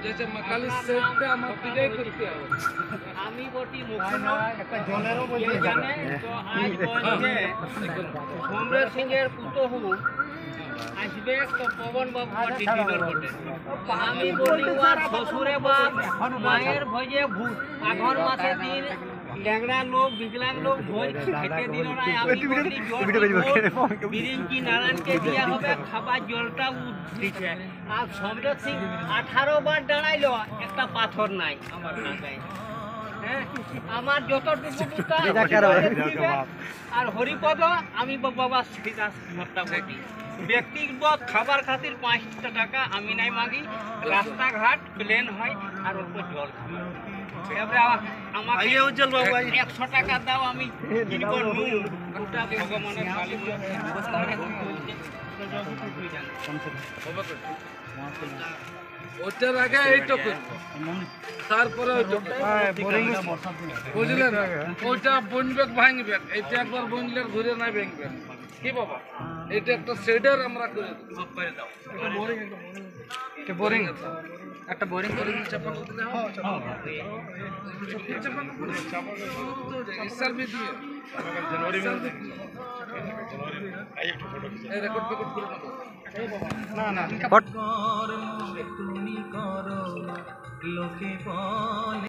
जैसे मकाली सेट पे हम पिटाई करते हैं আমি বটি মুখনো একটা জলেরও বলতে জানে তো আজ বলছে ভোমরের সিংহের পুতহু আসবে তো পবন বাবু বটি দিদর বটে আমি বলি ওর শ্বশুরে বাপ মায়ের ভোজে ভূত আঘন মাসে দিন ল্যাংড়া লোক বিকলাঙ্গ লোক ভোজ খেতে দিল না আমি বলি বিরিঞ্চি নারায়ণকে দিয়া হবে খাবার জলটা দিচ্ছে আর সম্রাট সিং 18 বার দাঁড়াইলো একটা পাথর নাই আমার নাগায় আমার যতটুকু আর হরিপদ আমি বাবা সিধা মোটামুটি ব্যক্তিগত খাবার খাতির 5 টাকা আমি নাই মাগি রাস্তাঘাট প্লেন হয় আর অল্প জল আমাকে 100 টাকা দাও আমি কিনব নুন ওটা ভগবানের কালী ওটার আগে এইটুকু তারপরে বুঝলেন ওইটা বনবেক ভাঙবেক এইটা একবার বনলে ঘুরে না ভাঙবেন কি বাবা এটা একটা শেডার আমরা করে দাও বোরিং একটা বোরিং করে চাপা করতে দাও সার্ভিস দিয়ে জানুয়ারি এই রেকর্ড করে না না তুমি করো লোকে বলে